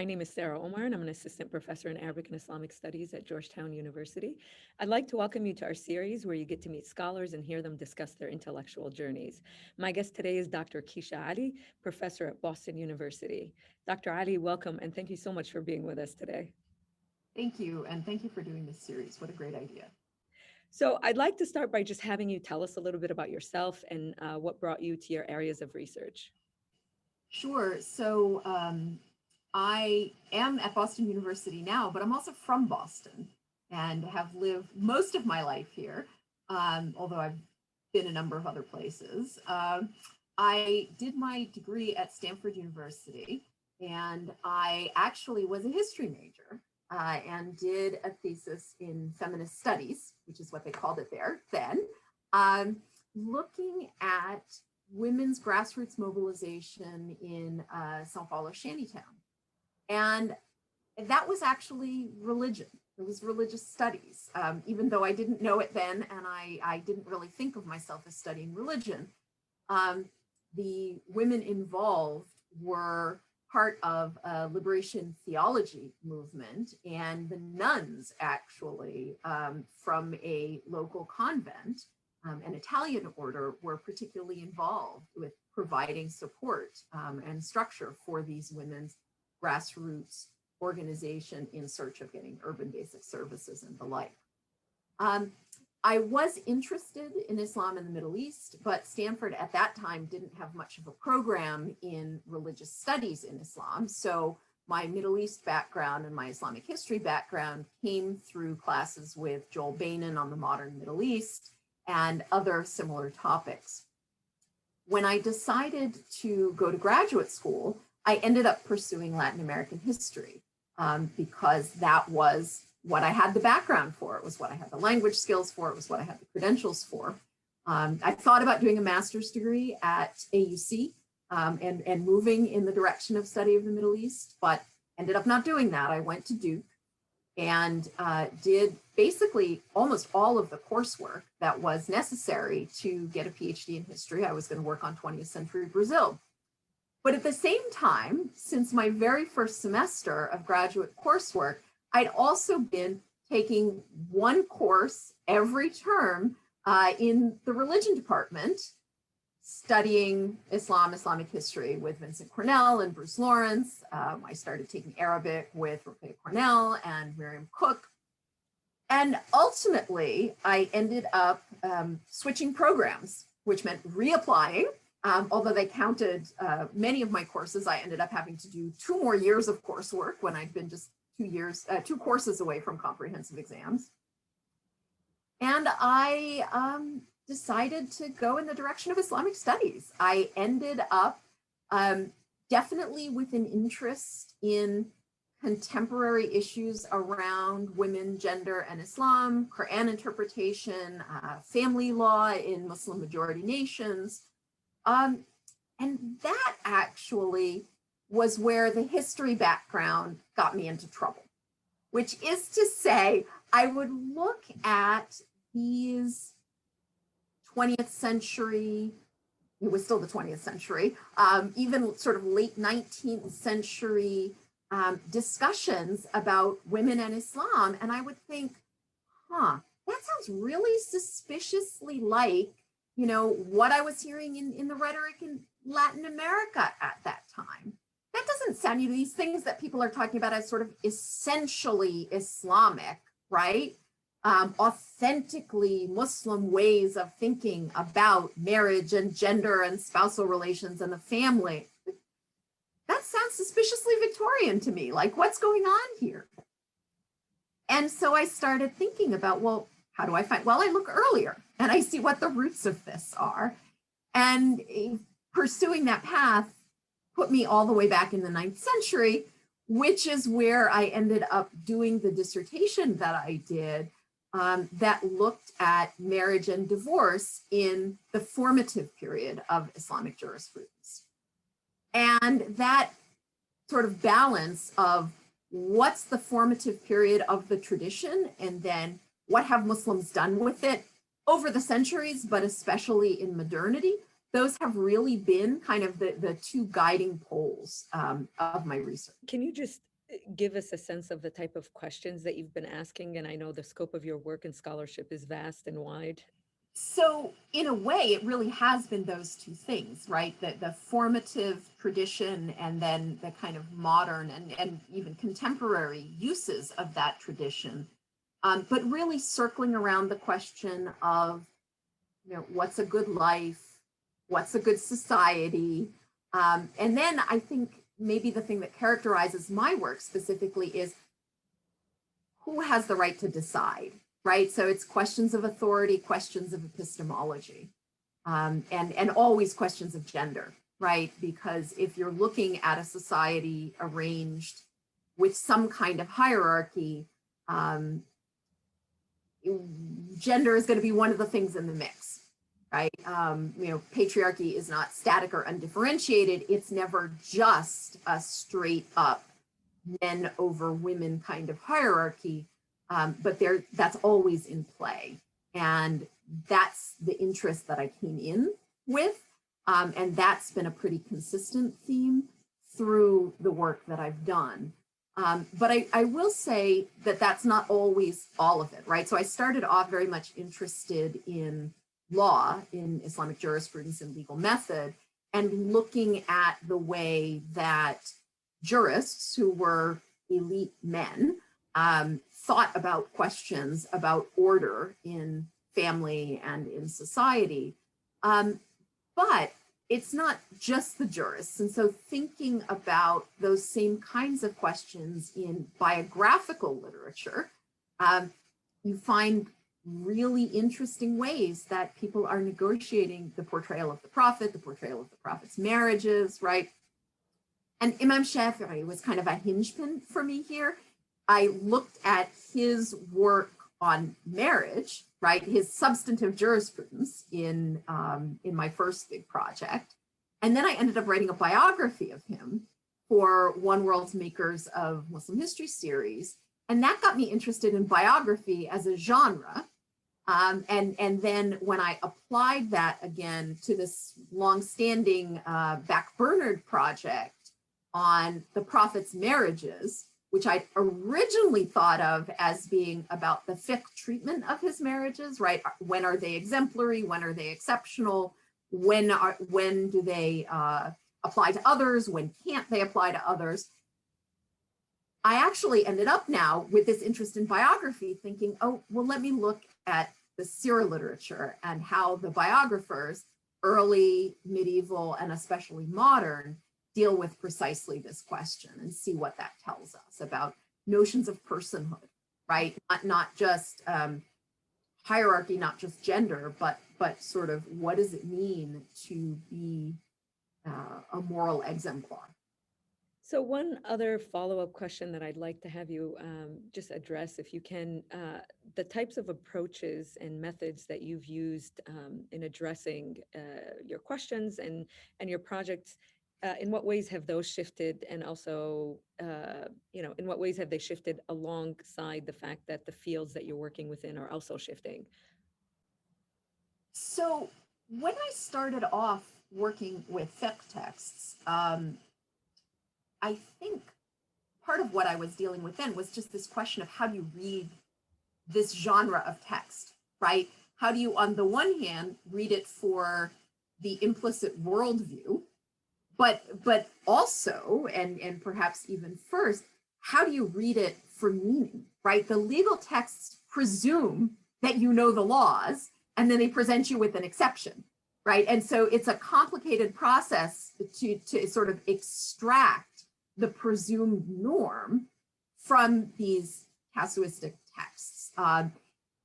name is Sarah Omar, and I'm an assistant professor in Arabic and Islamic Studies at Georgetown University. I'd like to welcome you to our series where you get to meet scholars and hear them discuss their intellectual journeys. My guest today is Dr. Kecia Ali, professor at Boston University. Dr. Ali, welcome, and thank you so much for being with us today. Thank you, and thank you for doing this series. What a great idea. So I'd like to start by just having you tell us a little bit about yourself and what brought you to your areas of research. Sure. So I am at Boston University now, but I'm also from Boston and have lived most of my life here, although I've been a number of other places. I did my degree at Stanford University, and I actually was a history major and did a thesis in feminist studies, which is what they called it there then, looking at women's grassroots mobilization in São Paulo shantytown. And that was actually religion. It was religious studies, even though I didn't know it then, and I didn't really think of myself as studying religion. The women involved were part of a liberation theology movement, and the nuns actually from a local convent, an Italian order, were particularly involved with providing support and structure for these women's grassroots organization in search of getting urban basic services and the like. I was interested in Islam in the Middle East, but Stanford at that time didn't have much of a program in religious studies in Islam. So my Middle East background and my Islamic history background came through classes with Joel Bainan on the modern Middle East and other similar topics. When I decided to go to graduate school, I ended up pursuing Latin American history because that was what I had the background for. It was what I had the language skills for. It was what I had the credentials for. I thought about doing a master's degree at AUC and moving in the direction of study of the Middle East, but ended up not doing that. I went to Duke and did basically almost all of the coursework that was necessary to get a PhD in history. I was going to work on 20th century Brazil. But at the same time, since my very first semester of graduate coursework, I'd also been taking one course every term in the religion department, studying Islam, Islamic history with Vincent Cornell and Bruce Lawrence. I started taking Arabic with Roqeya Cornell and Miriam Cook. And ultimately, I ended up switching programs, which meant reapplying. Although they counted many of my courses, I ended up having to do 2 more years of coursework when I'd been just 2 courses away from comprehensive exams. And I decided to go in the direction of Islamic studies. I ended up definitely with an interest in contemporary issues around women, gender, and Islam, Quran interpretation, family law in Muslim majority nations. And that actually was where the history background got me into trouble, which is to say, I would look at these 20th century, it was still the 20th century, even sort of late 19th century discussions about women and Islam. And I would think, that sounds really suspiciously like, what I was hearing in the rhetoric in Latin America at that time. That doesn't sound, these things that people are talking about as sort of essentially Islamic, right? Authentically Muslim ways of thinking about marriage and gender and spousal relations and the family. That sounds suspiciously Victorian to me. Like, what's going on here? And so I started thinking about, well, how do I find? Well, I look earlier and I see what the roots of this are. And pursuing that path put me all the way back in the 9th century, which is where I ended up doing the dissertation that I did that looked at marriage and divorce in the formative period of Islamic jurisprudence. And that sort of balance of what's the formative period of the tradition and then what have Muslims done with it over the centuries, but especially in modernity, those have really been kind of the 2 guiding poles of my research. Can you just give us a sense of the type of questions that you've been asking? And I know the scope of your work and scholarship is vast and wide. So in a way, it really has been those two things, right? The formative tradition and then the kind of modern and even contemporary uses of that tradition. But really circling around the question of, what's a good life? What's a good society? And then I think maybe the thing that characterizes my work specifically is who has the right to decide, right? So it's questions of authority, questions of epistemology, and always questions of gender, right? Because if you're looking at a society arranged with some kind of hierarchy, gender is going to be one of the things in the mix, right? Patriarchy is not static or undifferentiated. It's never just a straight up men over women kind of hierarchy, but that's always in play. And that's the interest that I came in with. And that's been a pretty consistent theme through the work that I've done. But I will say that that's not always all of it, right? So I started off very much interested in law, in Islamic jurisprudence and legal method, and looking at the way that jurists who were elite men thought about questions about order in family and in society. But it's not just the jurists. And so thinking about those same kinds of questions in biographical literature, you find really interesting ways that people are negotiating the portrayal of the prophet, the portrayal of the prophet's marriages, right? And Imam Shafi'i was kind of a hinge pin for me here. I looked at his work on marriage, right, his substantive jurisprudence in my first big project. And then I ended up writing a biography of him for One World's Makers of Muslim History series. And that got me interested in biography as a genre. And then when I applied that again to this longstanding backburnered project on the prophet's marriages, which I originally thought of as being about the fiqh treatment of his marriages, right? When are they exemplary? When are they exceptional? When do they apply to others? When can't they apply to others? I actually ended up now with this interest in biography thinking, oh, well, let me look at the Sira literature and how the biographers, early, medieval, and especially modern, deal with precisely this question and see what that tells us about notions of personhood, right? Not just hierarchy, not just gender, but sort of what does it mean to be a moral exemplar? So one other follow-up question that I'd like to have you just address, if you can, the types of approaches and methods that you've used in addressing your questions and your projects. In what ways have those shifted, and also, in what ways have they shifted alongside the fact that the fields that you're working within are also shifting? So when I started off working with fiqh texts, I think part of what I was dealing with then was just this question of how do you read this genre of text, right? How do you, on the one hand, read it for the implicit worldview, but also, and perhaps even first, how do you read it for meaning, right? The legal texts presume that you know the laws, and then they present you with an exception, right? And so it's a complicated process to sort of extract the presumed norm from these casuistic texts.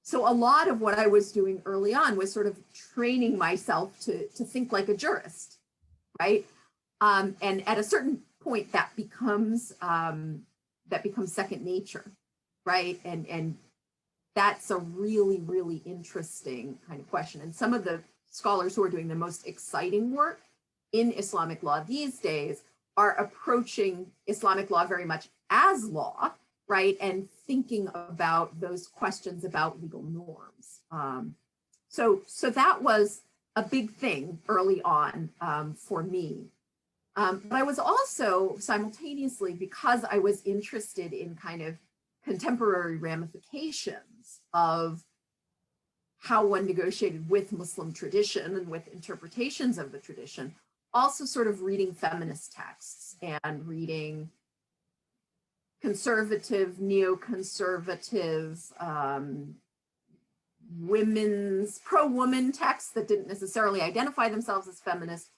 So a lot of what I was doing early on was sort of training myself to think like a jurist, right? And at a certain point, that becomes second nature, right? And that's a really, really interesting kind of question. And some of the scholars who are doing the most exciting work in Islamic law these days are approaching Islamic law very much as law, right? And thinking about those questions about legal norms. So that was a big thing early on for me. But I was also simultaneously, because I was interested in kind of contemporary ramifications of how one negotiated with Muslim tradition and with interpretations of the tradition, also sort of reading feminist texts and reading conservative, neoconservative, women's, pro-woman texts that didn't necessarily identify themselves as feminist.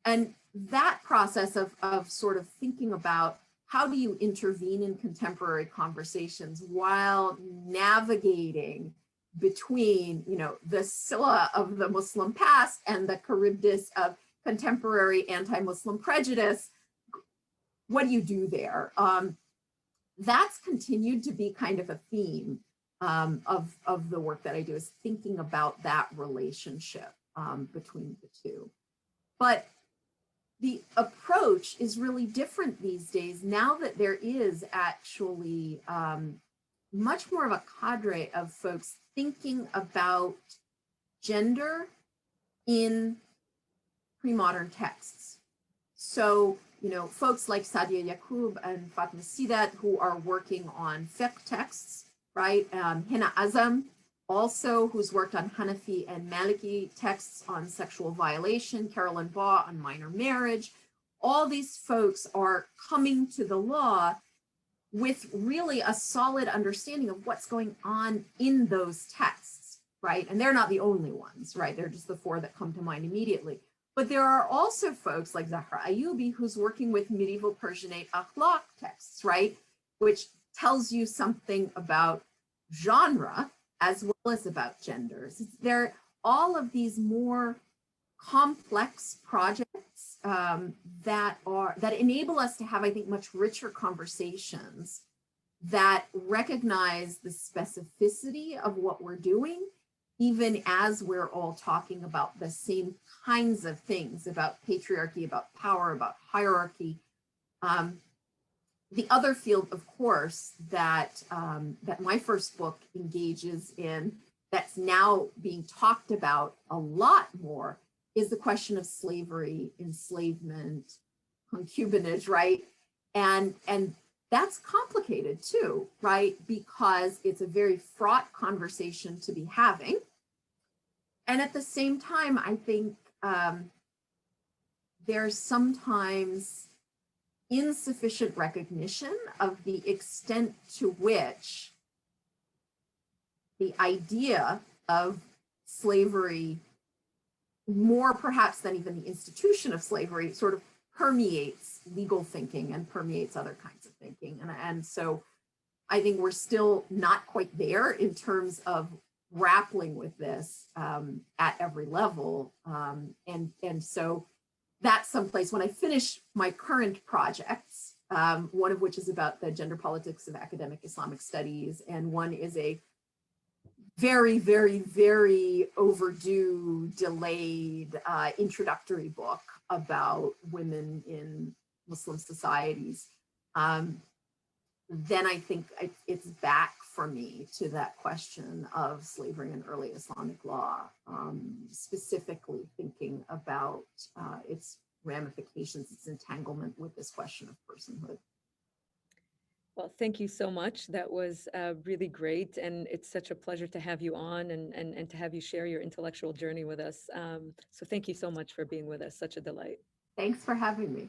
And that process of sort of thinking about how do you intervene in contemporary conversations while navigating between, you know, the Scylla of the Muslim past and the Charybdis of contemporary anti-Muslim prejudice. What do you do there? That's continued to be kind of a theme of the work that I do, is thinking about that relationship between the two. But the approach is really different these days, now that there is actually much more of a cadre of folks thinking about gender in pre-modern texts. So, you know, folks like Sadia Yaqub and Fatma Sidat, who are working on fiqh texts, right? Hina Azam, also, who's worked on Hanafi and Maliki texts on sexual violation, Carolyn Baugh on minor marriage. All these folks are coming to the law with really a solid understanding of what's going on in those texts, right? And they're not the only ones, right? They're just the four that come to mind immediately. But there are also folks like Zahra Ayubi, who's working with medieval Persianate akhlaq texts, right? Which tells you something about genre as well as about genders. There all of these more complex projects that enable us to have, I think, much richer conversations that recognize the specificity of what we're doing, even as we're all talking about the same kinds of things, about patriarchy, about power, about hierarchy. The other field, of course, that my first book engages in, that's now being talked about a lot more, is the question of slavery, enslavement, concubinage, right? And that's complicated too, right? Because it's a very fraught conversation to be having. And at the same time, I think there's sometimes insufficient recognition of the extent to which the idea of slavery, more perhaps than even the institution of slavery, sort of permeates legal thinking and permeates other kinds of thinking. And so I think we're still not quite there in terms of grappling with this at every level. And so that's someplace when I finish my current projects, one of which is about the gender politics of academic Islamic studies, and one is a very, very, very overdue, delayed introductory book about women in Muslim societies. Then I think it's back for me to that question of slavery in early Islamic law, specifically thinking about its ramifications, its entanglement with this question of personhood. Well, thank you so much. That was really great. And it's such a pleasure to have you on and to have you share your intellectual journey with us. So thank you so much for being with us. Such a delight. Thanks for having me.